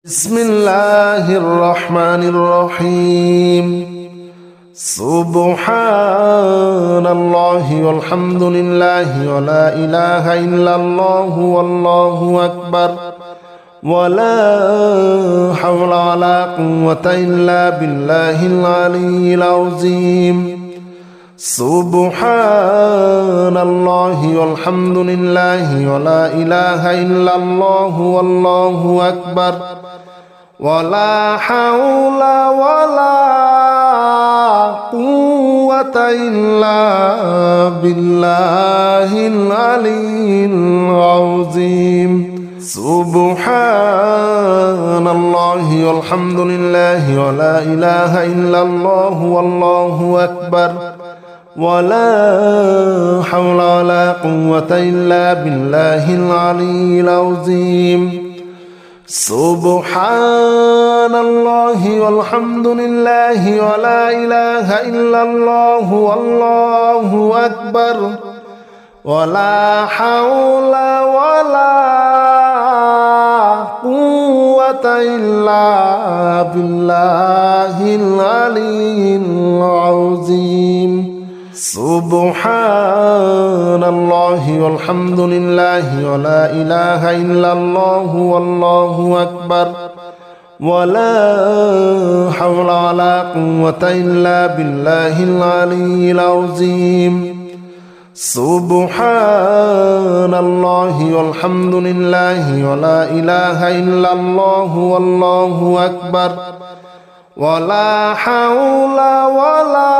بسم الله الرحمن الرحيم. سبحان الله والحمد لله ولا إله إلا الله والله أكبر ولا حول ولا قوة إلا بالله العلي العظيم. سبحان الله والحمد لله ولا إله إلا الله والله أكبر ولا حول ولا قوة إلا بالله العلي العظيم. سبحان الله والحمد لله ولا إله إلا الله والله أكبر ولا حول ولا قوة إلا بالله العلي العظيم. سبحان الله والحمد لله ولا إله إلا الله والله أكبر ولا حول ولا قوة إلا بالله العلي العظيم. سبحان الله والحمد لله ولا إله إلا الله والله أكبر ولا حول ولا قوة إلا بالله العلي العظيم. سبحان الله والحمد لله ولا إله إلا الله والله أكبر ولا حول ولا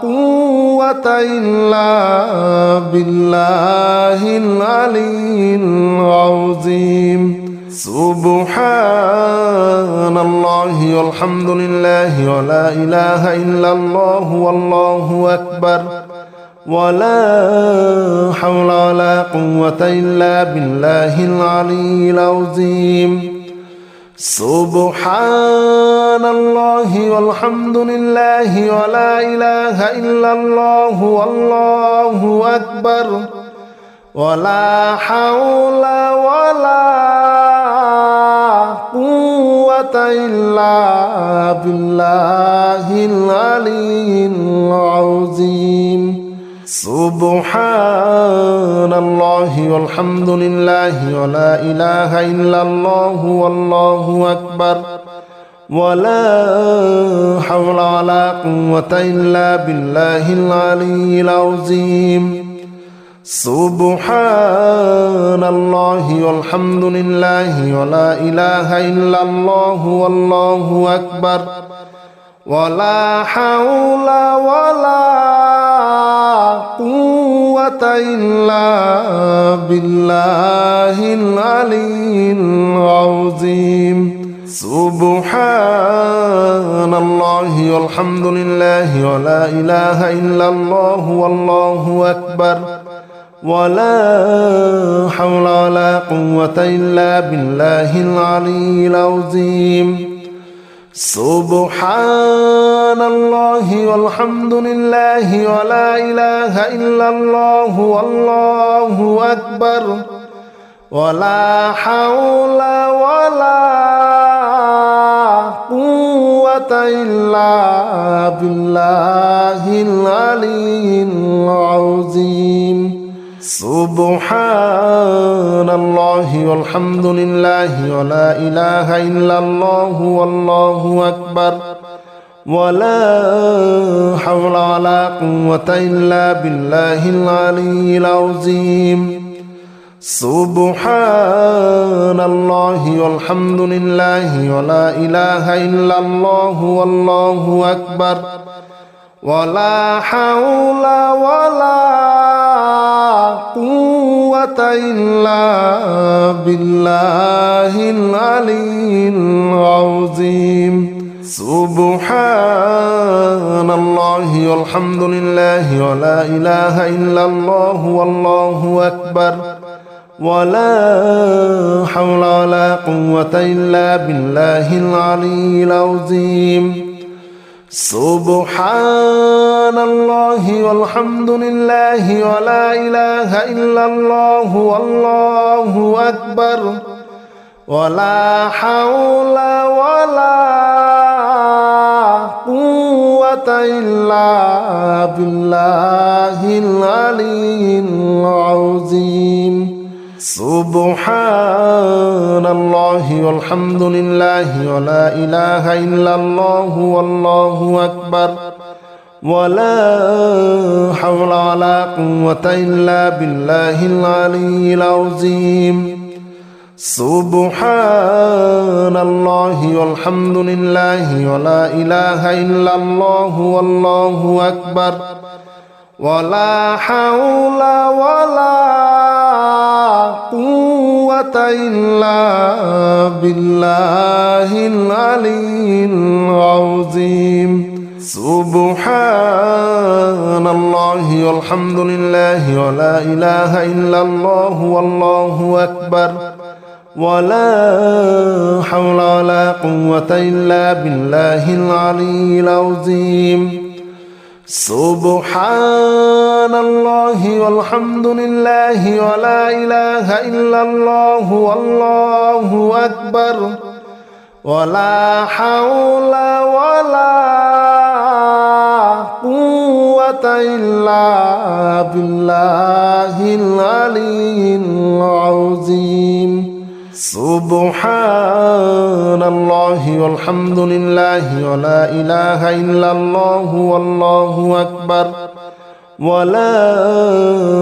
قوة إلا بالله العلي العظيم. سبحان الله والحمد لله ولا إله إلا الله والله أكبر ولا حول ولا قوة إلا بالله العلي العظيم. سبحان الله والحمد لله ولا إله إلا الله والله أكبر ولا حول ولا قوة إلا بالله العلي العظيم. سبحان الله والحمد لله ولا إله إلا الله والله أكبر ولا حول ولا قوة إلا بالله العلي العظيم. سبحان الله والحمد لله ولا إله إلا الله والله أكبر ولا حول ولا قوة إلا بالله العلي العظيم. سبحان الله والحمد لله ولا إله إلا الله والله أكبر ولا حول ولا قوة إلا بالله العلي العظيم. سبحان الله والحمد لله ولا إله إلا الله والله أكبر ولا حول ولا قوة إلا بالله العلي العظيم. سبحان الله والحمد لله ولا إله إلا الله والله أكبر ولا حول ولا قوة إلا بالله العلي العظيم. سبحان الله والحمد لله ولا إله إلا الله والله أكبر ولا حول ولا قوة إلا بالله العلي العظيم. سبحان الله والحمد لله ولا إله إلا الله والله أكبر ولا حول ولا قوة إلا بالله العلي العظيم. سبحان الله والحمد لله ولا إله إلا الله والله أكبر ولا حول ولا قوة إلا بالله العلي العظيم سبحان الله والحمد لله ولا إله إلا الله والله أكبر ولا حول ولا قوة إلا بالله العلي العظيم سبحان الله والحمد لله ولا إله إلا الله والله أكبر ولا حول ولا قوة إلا بالله العلي العظيم سبحان الله والحمد لله ولا إله إلا الله والله أكبر ولا حول ولا قوة إلا بالله العلي العظيم سبحان الله والحمد لله ولا إله إلا الله والله أكبر ولا حول ولا قوة إلا بالله العلي العظيم سبحان الله والحمد لله ولا إله إلا الله والله أكبر ولا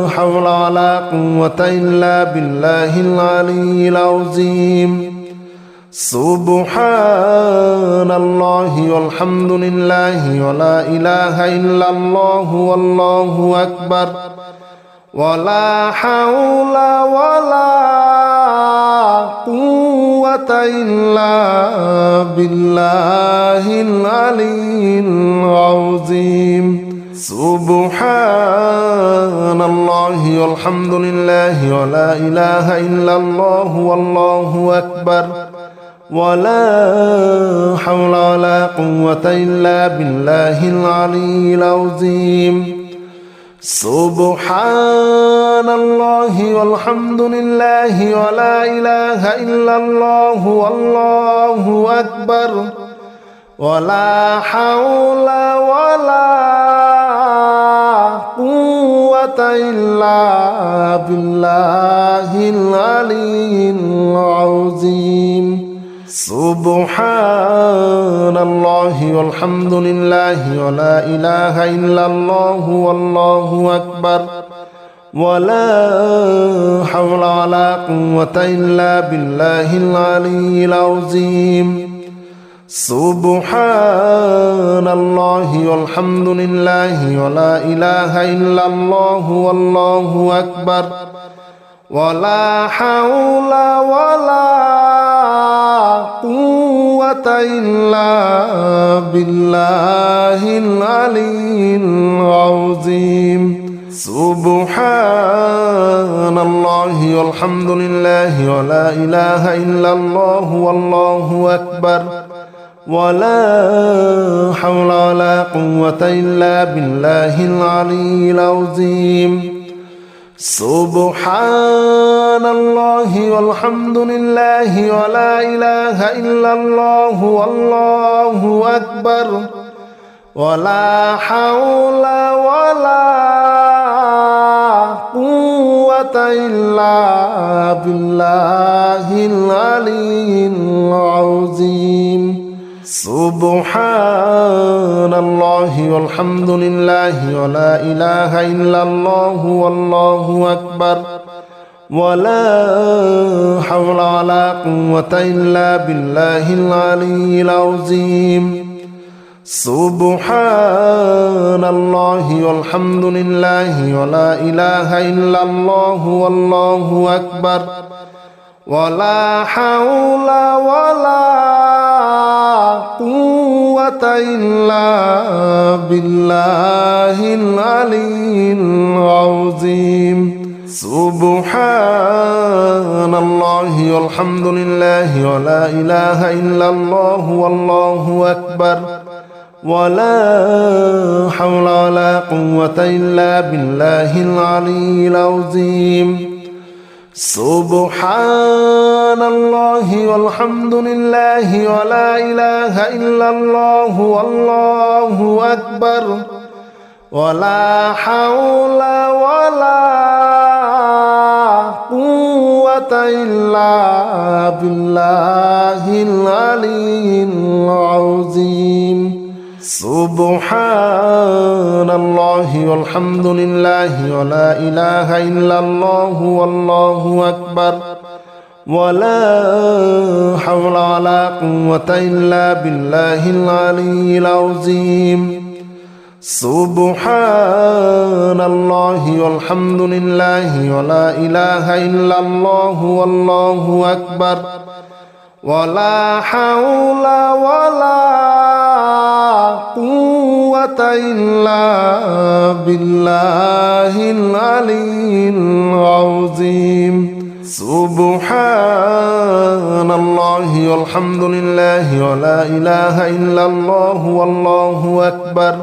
حول ولا قوة إلا بالله العلي العظيم سبحان الله والحمد لله ولا إله إلا الله والله أكبر ولا حول ولا قوة إلا بالله العلي العظيم سبحان الله والحمد لله ولا إله إلا الله والله أكبر ولا حول ولا قوة إلا بالله العلي العظيم سبحان الله والحمد لله ولا إله إلا الله والله أكبر ولا حول ولا قوة إلا بالله العلي العظيم سبحان الله والحمد لله ولا إله إلا الله والله أكبر ولا حول ولا قوة إلا بالله العلي العظيم سبحان الله والحمد لله ولا إله إلا الله والله أكبر ولا حول ولا قوة إلا بالله العلي العظيم سبحان الله والحمد لله ولا إله إلا الله والله أكبر ولا حول ولا قوة إلا بالله العلي العظيم سبحان الله والحمد لله ولا إله إلا الله والله أكبر ولا حول ولا قوة إلا بالله العلي العظيم سبحان الله والحمد لله ولا إله إلا الله والله أكبر ولا حول ولا قوة إلا بالله العلي العظيم سبحان الله والحمد لله ولا إله إلا الله والله أكبر ولا حول ولا قوة إلا بالله العلي العظيم سبحان الله والحمد لله ولا إله إلا الله والله أكبر ولا حول ولا قوة إلا بالله العلي العظيم سبحان الله والحمد لله ولا إله إلا الله والله أكبر ولا حول ولا قوة إلا بالله العلي العظيم سبحان الله والحمد لله ولا إله إلا الله والله أكبر ولا حول ولا قوة إلا بالله العلي العظيم سبحان الله والحمد لله ولا إله إلا الله والله أكبر ولا حول ولا قوة إلا بالله العلي العظيم سبحان الله والحمد لله ولا إله إلا الله والله أكبر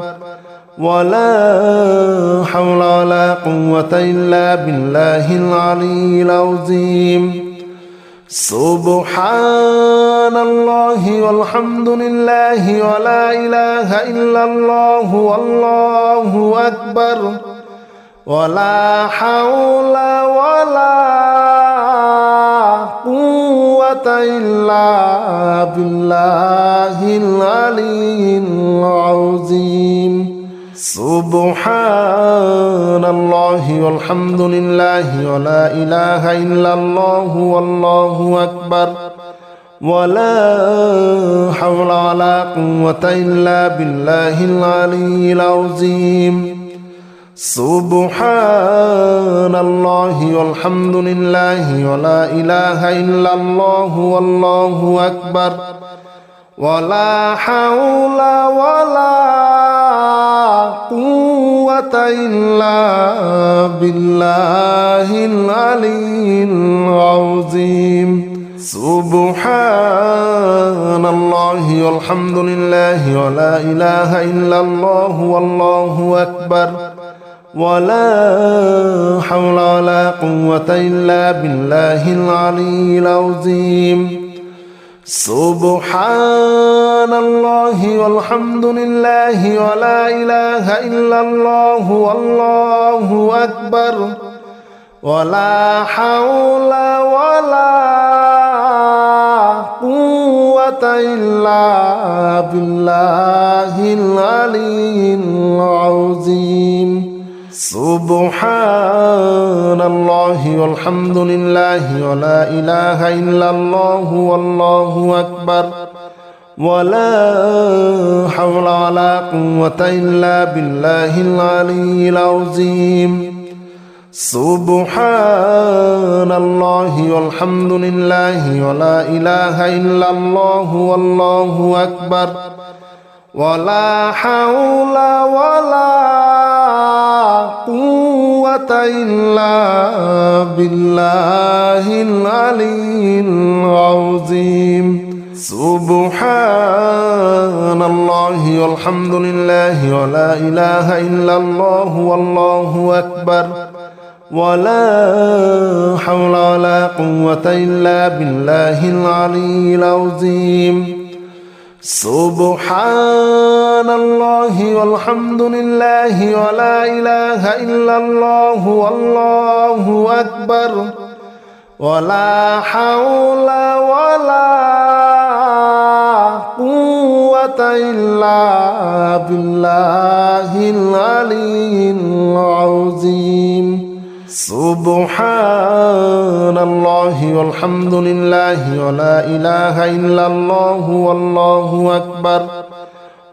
ولا حول ولا قوة إلا بالله العلي العظيم سبحان الله والحمد لله ولا إله إلا الله والله أكبر ولا حول ولا قوة إلا بالله العلي العظيم سبحان الله والحمد لله ولا إله إلا الله والله أكبر ولا حول ولا قوة إلا بالله العلي العظيم سبحان الله والحمد لله ولا إله إلا الله والله أكبر ولا حول ولا قوة إلا بالله العلي العظيم سبحان الله والحمد لله ولا إله إلا الله والله أكبر ولا حول ولا قوة إلا بالله العلي العظيم سبحان الله والحمد لله ولا إله إلا الله والله أكبر ولا حول ولا قوة إلا بالله العلي العظيم سبحان الله والحمد لله ولا إله إلا الله والله أكبر ولا حول ولا قوة إلا بالله العلي العظيم سبحان الله والحمد لله ولا إله إلا الله والله أكبر ولا حول ولا قوة إلا بالله العلي العظيم سبحان الله والحمد لله ولا إله إلا الله والله أكبر ولا حول ولا قوة إلا بالله العلي العظيم سبحان الله والحمد لله ولا إله إلا الله والله أكبر ولا حول ولا قوة إلا بالله العلي العظيم سبحان الله والحمد لله ولا إله إلا الله والله أكبر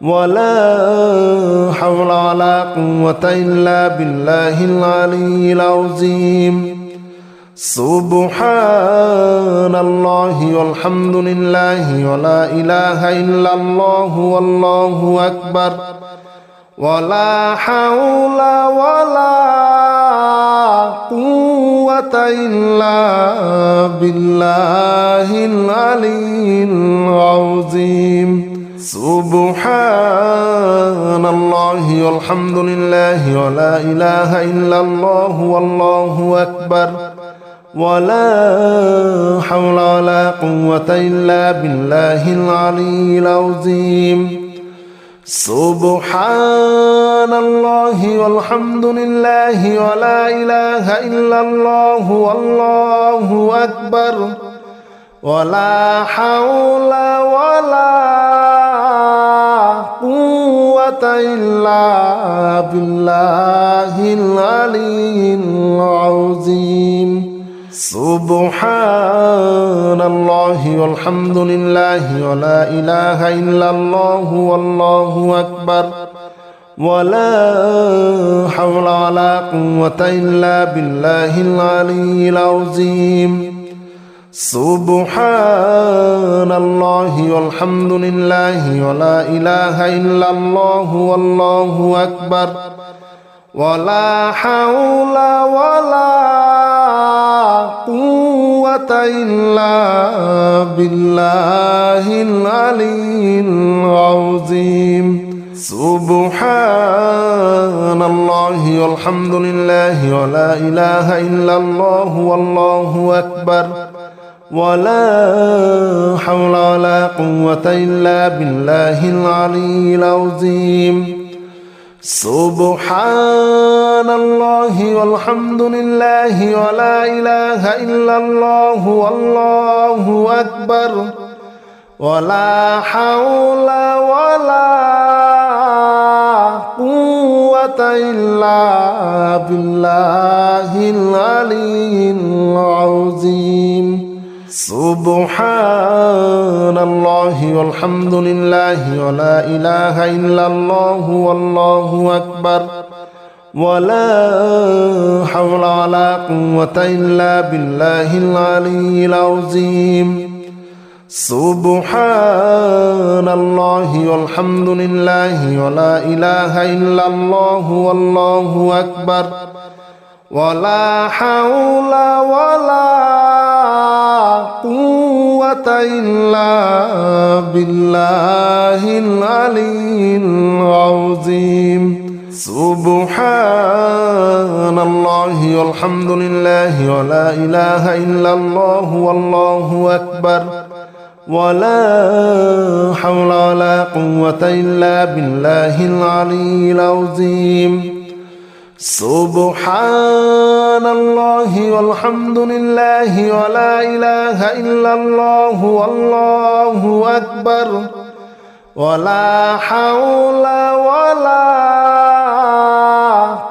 ولا حول ولا قوة إلا بالله العلي العظيم سبحان الله والحمد لله ولا إله إلا الله والله أكبر ولا حول ولا قوة إلا بالله العلي العظيم سبحان الله والحمد لله ولا إله إلا الله والله أكبر ولا حول ولا قوة إلا بالله العلي العظيم سبحان الله والحمد لله ولا إله إلا الله والله أكبر ولا حول ولا قوة إلا بالله العلي العظيم سبحان الله والحمد لله ولا إله إلا الله والله أكبر ولا حول ولا قوة إلا بالله العلي العظيم سبحان الله والحمد لله ولا إله إلا الله والله أكبر ولا حول ولا قوة إلا بالله العلي العظيم سبحان الله والحمد لله ولا إله إلا الله والله أكبر ولا حول ولا قوة إلا بالله العلي العظيم سبحان الله والحمد لله ولا إله إلا الله والله أكبر ولا حول ولا قوة إلا بالله العلي العظيم سبحان الله والحمد لله ولا إله إلا الله والله أكبر ولا حول ولا قوة إلا بالله العلي العظيم سبحان الله والحمد لله ولا إله إلا الله والله أكبر ولا حول ولا قوة إلا بالله العلي العظيم سبحان الله والحمد لله ولا إله إلا الله والله أكبر ولا حول ولا قوة إلا بالله العلي العظيم سبحان الله والحمد لله ولا إله إلا الله والله أكبر ولا حول ولا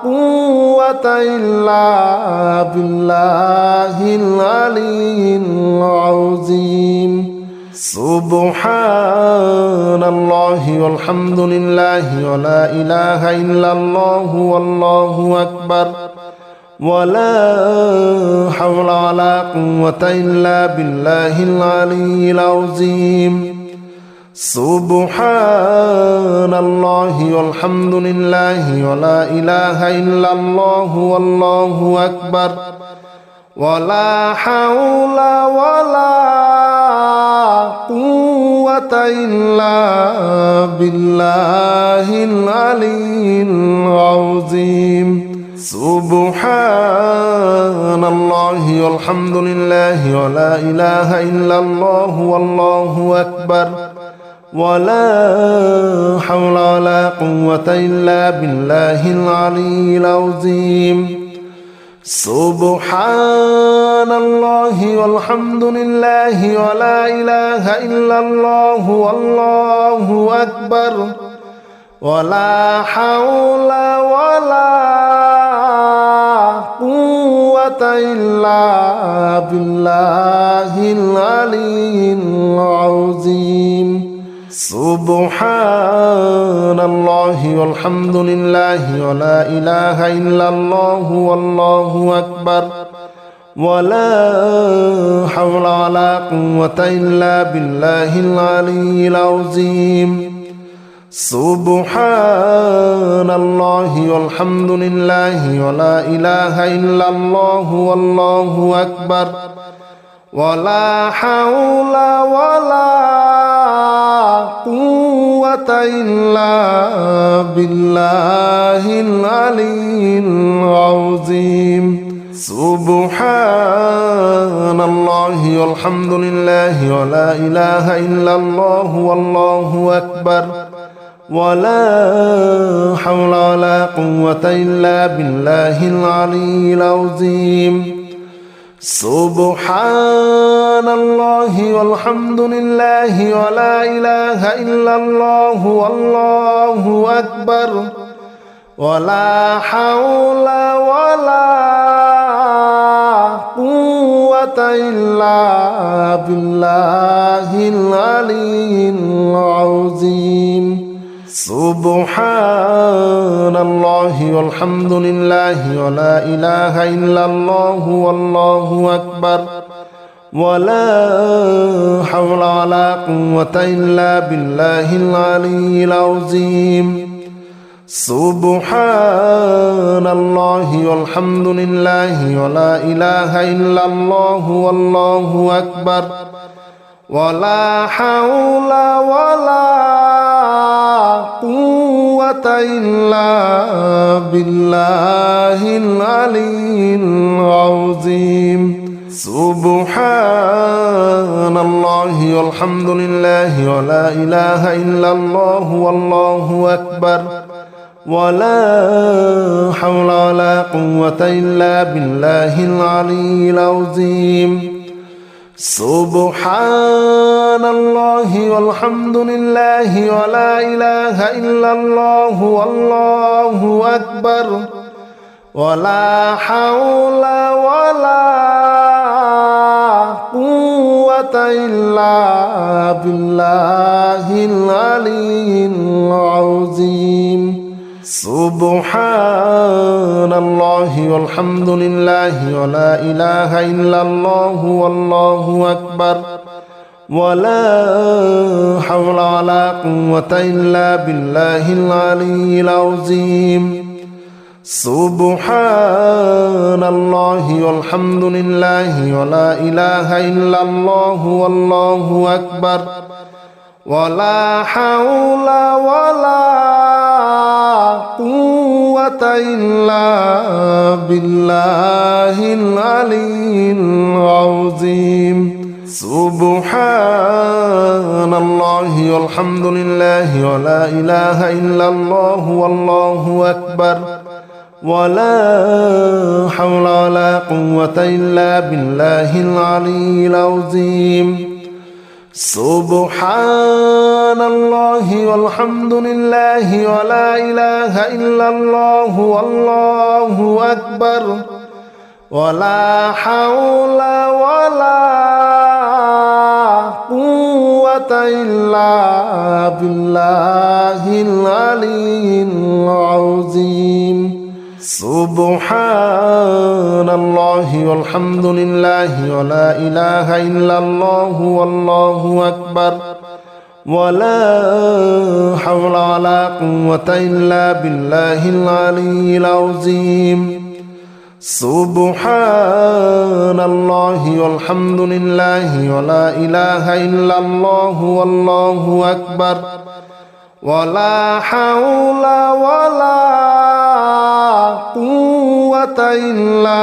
قوة إلا بالله العلي العظيم سبحان الله والحمد لله ولا إله إلا الله والله أكبر ولا حول ولا قوة إلا بالله العلي العظيم سبحان الله والحمد لله ولا إله إلا الله والله أكبر ولا حول ولا قوة إلا بالله العلي العظيم سبحان الله والحمد لله ولا إله إلا الله والله أكبر ولا حول ولا قوة إلا بالله العلي العظيم سبحان الله والحمد لله ولا إله إلا الله والله أكبر ولا حول ولا قوة إلا بالله العلي العظيم سبحان الله والحمد لله ولا إله إلا الله والله أكبر ولا حول ولا قوة إلا بالله العلي العظيم سبحان الله والحمد لله ولا إله إلا الله والله أكبر ولا حول ولا قوة إلا بالله العلي العظيم سبحان الله والحمد لله ولا إله إلا الله والله أكبر ولا حول ولا قوة إلا بالله العلي العظيم سبحان الله والحمد لله ولا إله إلا الله والله أكبر ولا حول ولا قوة إلا بالله العلي العظيم سبحان الله والحمد لله ولا إله إلا الله والله أكبر ولا حول ولا قوة إلا بالله العلي العظيم سبحان الله والحمد لله ولا إله إلا الله والله أكبر ولا حول ولا قوة إلا بالله العلي العظيم سبحان الله والحمد لله ولا إله إلا الله والله أكبر ولا حول ولا قوة إلا بالله العلي العظيم سبحان الله والحمد لله ولا إله إلا الله والله أكبر ولا حول ولا قوة إلا بالله العلي العظيم سبحان الله والحمد لله ولا إله إلا الله والله أكبر ولا حول ولا قوة إلا بالله العلي العظيم سبحان الله والحمد لله ولا إله إلا الله والله أكبر ولا حول ولا قوة إلا بالله العلي العظيم سبحان الله والحمد لله ولا إله إلا الله والله أكبر ولا حول ولا قوة إلا بالله العلي العظيم سبحان الله والحمد لله ولا إله إلا الله والله أكبر ولا حول ولا قوة إلا بالله العلي العظيم سبحان الله والحمد لله ولا إله إلا الله والله أكبر ولا حول ولا قوة إلا بالله العلي العظيم سبحان الله والحمد لله ولا إله إلا الله والله أكبر ولا حول ولا قوة إلا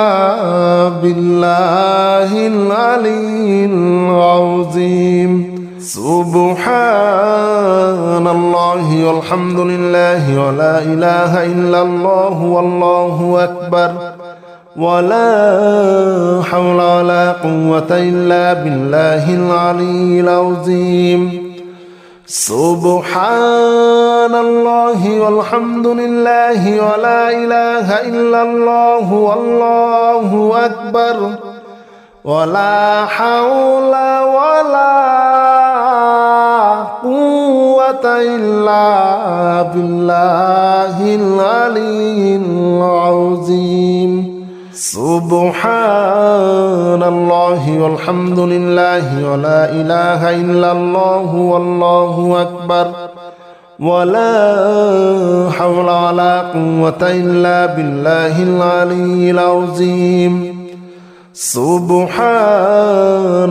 بالله العلي العظيم سبحان الله والحمد لله ولا إله إلا الله والله أكبر ولا حول ولا قوة إلا بالله العلي العظيم سبحان الله والحمد لله ولا إله إلا الله والله أكبر ولا حول ولا قوة إلا بالله العلي العظيم سبحان الله والحمد لله ولا إله إلا الله والله أكبر ولا حول ولا قوة إلا بالله العلي العظيم سبحان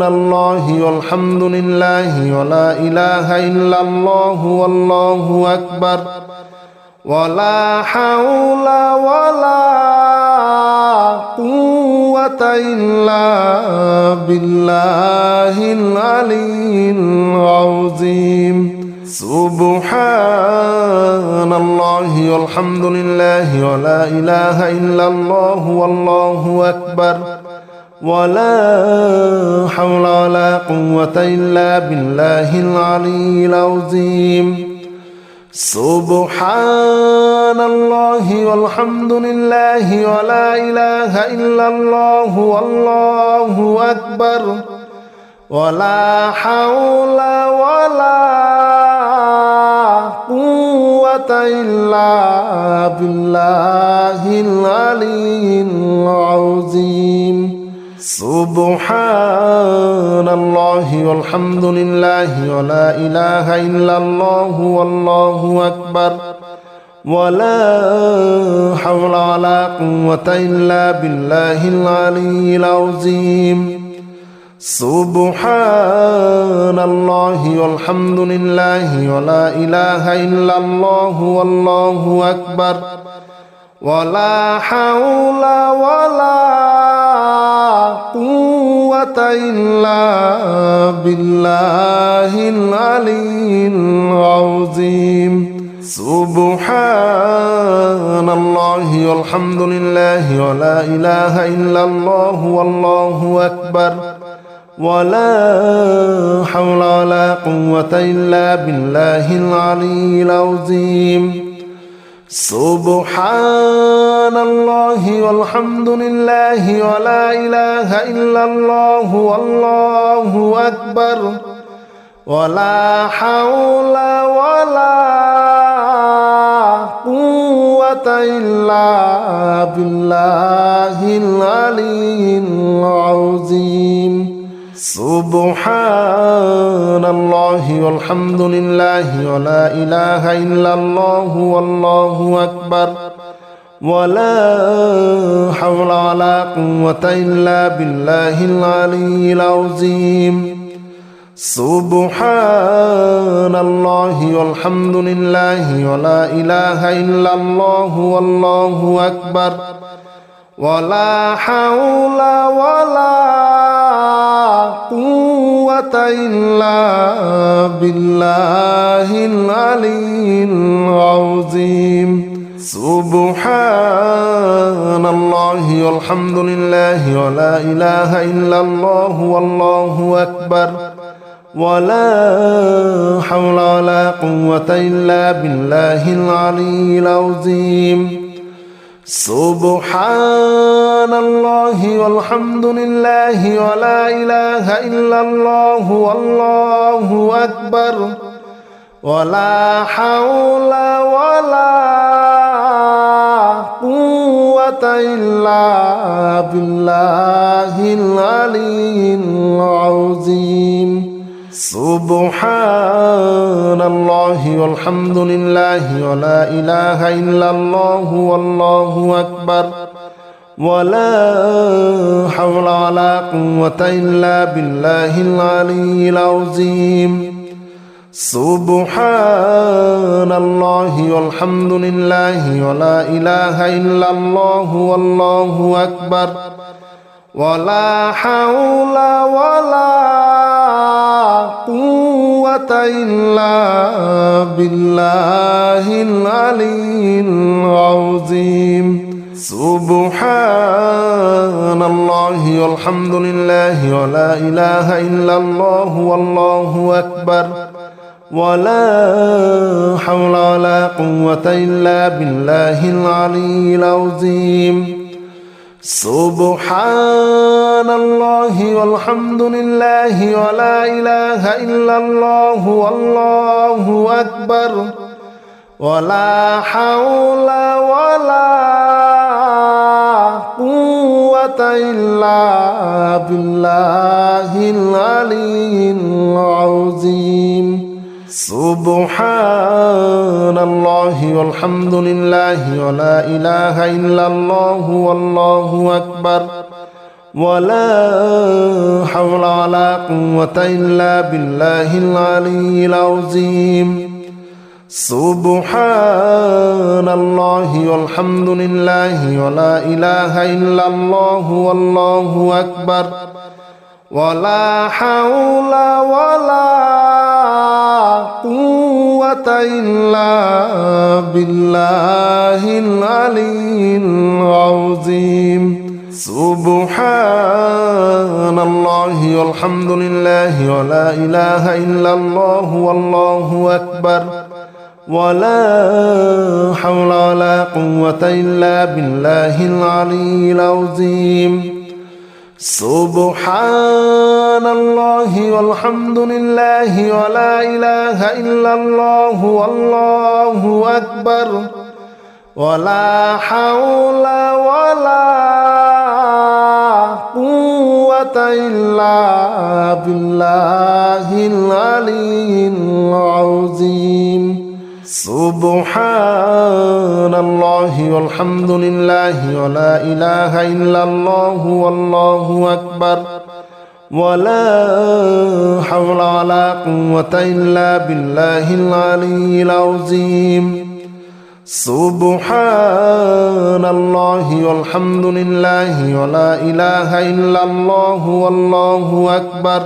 الله والحمد لله ولا إله إلا الله والله أكبر ولا حول ولا قوة قوة إلا بالله العلي العظيم سبحان الله والحمد لله ولا إله إلا الله والله أكبر ولا حول ولا قوة إلا بالله العلي العظيم سبحان الله والحمد لله ولا إله إلا الله والله أكبر ولا حول ولا قوة إلا بالله العلي العظيم سبحان الله والحمد لله ولا إله إلا الله والله أكبر ولا حول ولا قوة إلا بالله العلي العظيم سبحان الله والحمد لله ولا إله إلا الله والله أكبر ولا حول ولا قوة إلا بالله العلي العظيم سبحان الله والحمد لله ولا إله إلا الله والله أكبر ولا حول ولا قوة إلا بالله العلي العظيم سبحان الله والحمد لله ولا إله إلا الله والله أكبر ولا حول ولا قوة إلا بالله العلي العظيم سبحان الله والحمد لله ولا إله إلا الله والله أكبر ولا حول ولا قوة إلا بالله العلي العظيم سبحان الله والحمد لله ولا إله إلا الله والله أكبر ولا حول ولا قوة إلا بالله العلي العظيم سبحان الله والحمد لله ولا إله إلا الله والله أكبر ولا حول ولا قوة إلا بالله العلي العظيم سبحان الله والحمد لله ولا إله إلا الله والله أكبر ولا حول ولا قوة إلا بالله العلي العظيم سبحان الله والحمد لله ولا إله إلا الله والله أكبر ولا حول ولا قوة إلا بالله العلي العظيم سبحان الله والحمد لله ولا إله إلا الله والله أكبر ولا حول ولا قوة إلا بالله العلي العظيم سبحان الله والحمد لله ولا إله إلا الله والله أكبر ولا حول ولا قوة إلا بالله العلي العظيم سبحان الله والحمد لله ولا إله إلا الله والله أكبر ولا حول ولا قوة إلا بالله العلي العظيم سبحان الله والحمد لله ولا إله إلا الله والله أكبر ولا حول ولا قوة إلا بالله العلي العظيم سبحان الله والحمد لله ولا إله إلا الله والله أكبر ولا حول ولا قوة إلا بالله العلي العظيم سبحان الله والحمد لله ولا إله إلا الله والله أكبر ولا حول ولا قوة إلا بالله العلي العظيم سبحان الله والحمد لله ولا إله إلا الله والله أكبر ولا حول ولا قوة إلا بالله العلي العظيم سبحان الله والحمد لله ولا إله إلا الله والله أكبر ولا حول ولا قوة إلا بالله العلي العظيم سبحان الله والحمد لله ولا إله إلا الله والله أكبر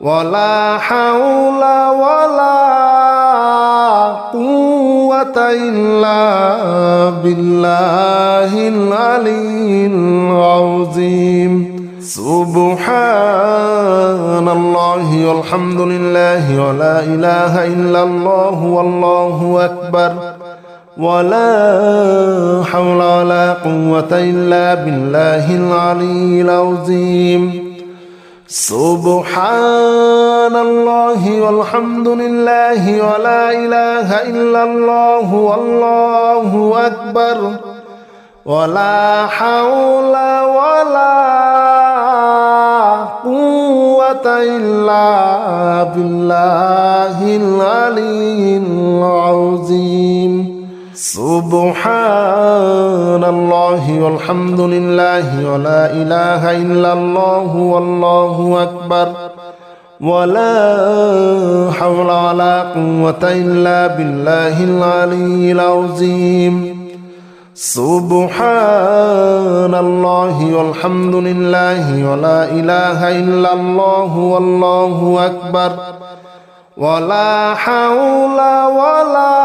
ولا حول ولا قوة إلا بالله العلي العظيم سبحان الله والحمد لله ولا إله إلا الله والله أكبر ولا حول ولا قوة إلا بالله العلي العظيم سبحان الله والحمد لله ولا إله إلا الله والله أكبر ولا حول ولا قوة إلا بالله العلي العظيم سبحان الله والحمد لله ولا إله إلا الله والله أكبر ولا حول ولا قوة إلا بالله العلي العظيم سبحان الله والحمد لله ولا إله إلا الله والله أكبر ولا حول ولا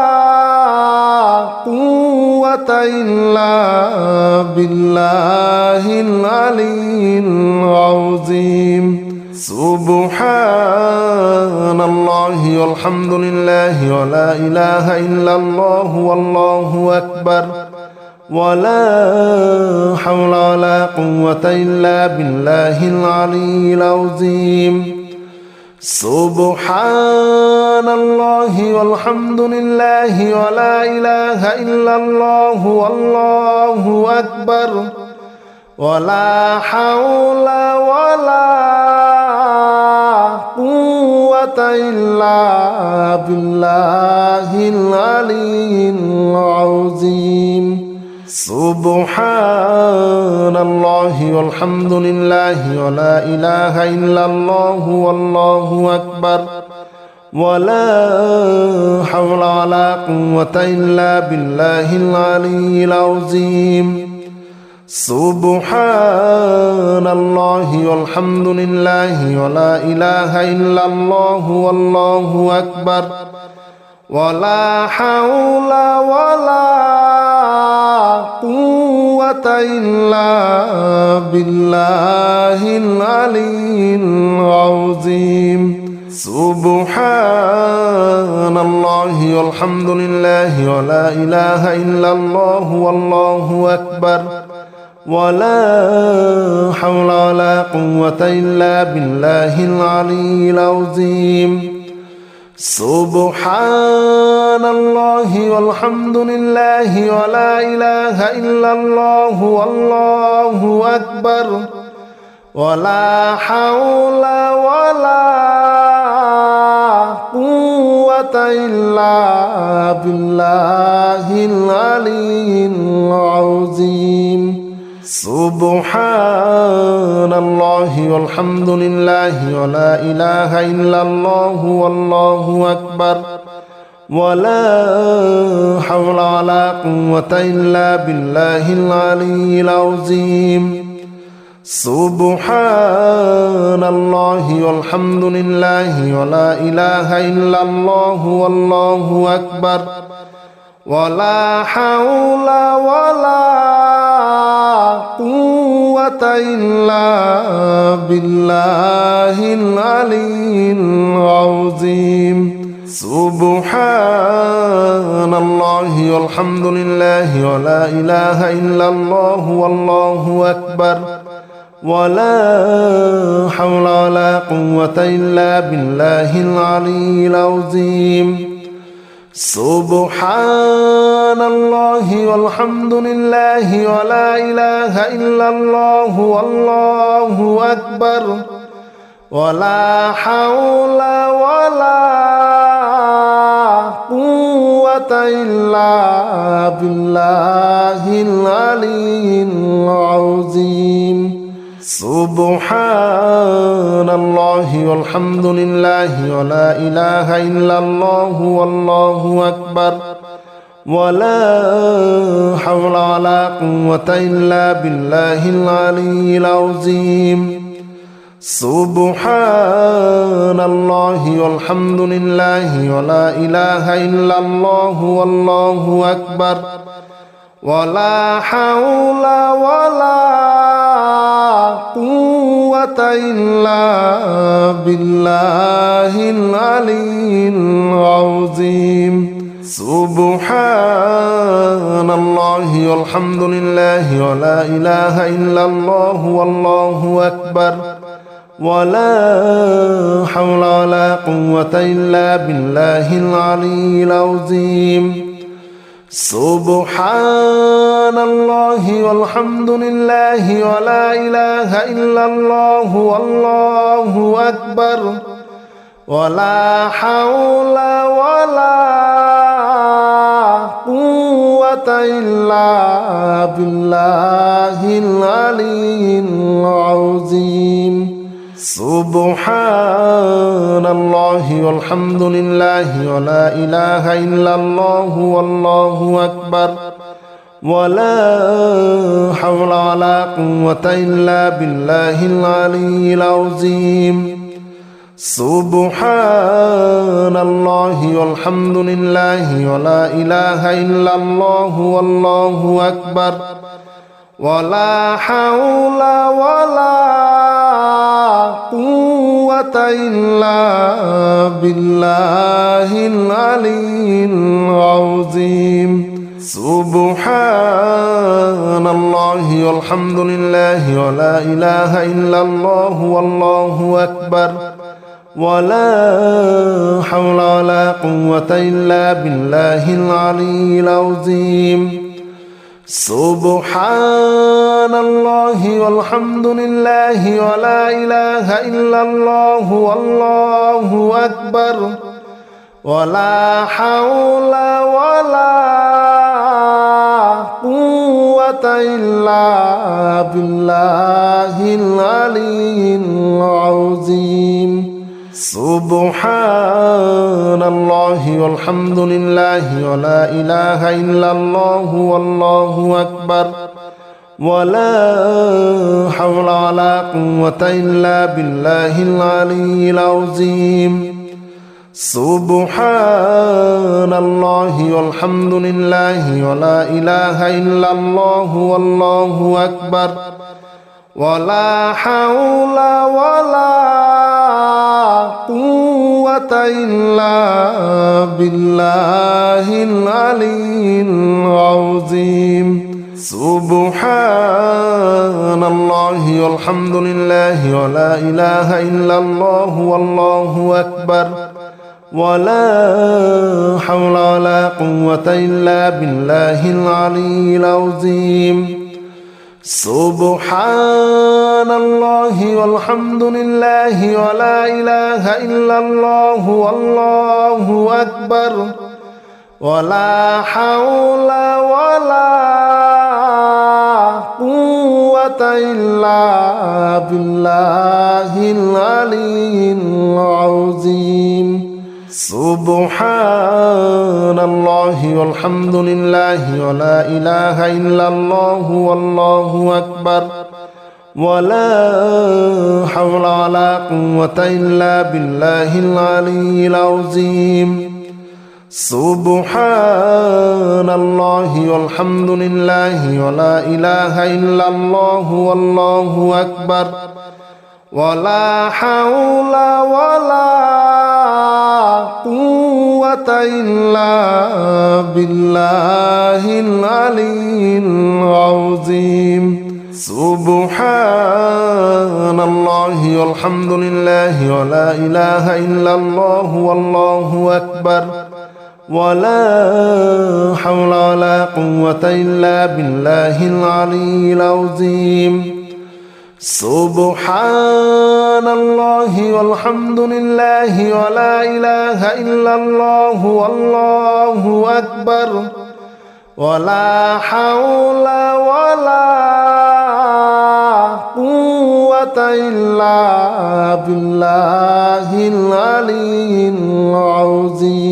قوة إلا بالله العلي العظيم سبحان الله والحمد لله ولا إله إلا الله والله أكبر ولا حول ولا قوة إلا بالله العلي العظيم سبحان الله والحمد لله ولا إله إلا الله والله أكبر ولا حول ولا قوة إلا بالله العلي العظيم سبحان الله والحمد لله ولا إله إلا الله والله أكبر ولا حول ولا قوة إلا بالله العلي العظيم سبحان الله والحمد لله ولا إله إلا الله والله أكبر ولا حول ولا قوة إلا بالله العلي العظيم سبحان الله والحمد لله ولا إله إلا الله والله أكبر ولا حول ولا قوة إلا بالله العلي العظيم سبحان الله والحمد لله ولا إله إلا الله والله أكبر ولا حول ولا قوة إلا بالله العلي العظيم سبحان الله والحمد لله ولا إله إلا الله والله أكبر ولا حول ولا قوة إلا بالله العلي العظيم سبحان الله والحمد لله ولا إله إلا الله والله أكبر ولا حول ولا قوة إلا بالله العلي العظيم سبحان الله والحمد لله ولا إله إلا الله والله أكبر ولا حول ولا قوة إلا بالله العلي العظيم سبحان الله والحمد لله ولا إله إلا الله والله أكبر ولا حول ولا قوة إلا بالله العلي العظيم سبحان الله والحمد لله ولا إله إلا الله والله أكبر ولا حول ولا قوة إلا بالله العلي العظيم سبحان الله والحمد لله ولا إله إلا الله والله أكبر ولا حول ولا قوة إلا بالله العلي العظيم سبحان الله والحمد لله ولا إله إلا الله والله أكبر ولا حول ولا قوة إلا بالله العلي العظيم سبحان الله والحمد لله ولا إله إلا الله والله أكبر ولا حول ولا قوة إلا بالله العلي العظيم سبحان الله والحمد لله ولا إله إلا الله والله أكبر ولا حول ولا قوة إلا بالله العلي العظيم سبحان الله والحمد لله ولا إله إلا الله والله أكبر ولا حول ولا قوة إلا بالله العلي العظيم سبحان الله والحمد لله ولا إله إلا الله والله أكبر ولا حول ولا قوة إلا بالله العلي العظيم سبحان الله والحمد لله ولا إله إلا الله والله أكبر ولا حول ولا قوة إلا بالله العلي العظيم سبحان الله والحمد لله ولا إله إلا الله والله أكبر ولا حول ولا قوة إلا بالله العلي العظيم سبحان الله والحمد لله ولا إله إلا الله والله أكبر ولا حول ولا قوة إلا بالله العلي العظيم سبحان الله والحمد لله ولا إله إلا الله والله أكبر ولا حول ولا قوة إلا بالله العلي العظيم سبحان الله والحمد لله ولا إله إلا الله والله أكبر ولا حول ولا قوة إلا بالله العلي العظيم سبحان الله والحمد لله ولا إله إلا الله والله أكبر ولا حول ولا قوة إلا بالله العلي العظيم سبحان الله والحمد لله ولا إله إلا الله والله أكبر ولا حول ولا قوة إلا بالله العلي العظيم سبحان الله والحمد لله ولا إله إلا الله والله أكبر ولا حول ولا قوة إلا بالله العلي العظيم سبحان الله والحمد لله ولا إله إلا الله والله أكبر ولا حول ولا قوة إلا بالله العلي العظيم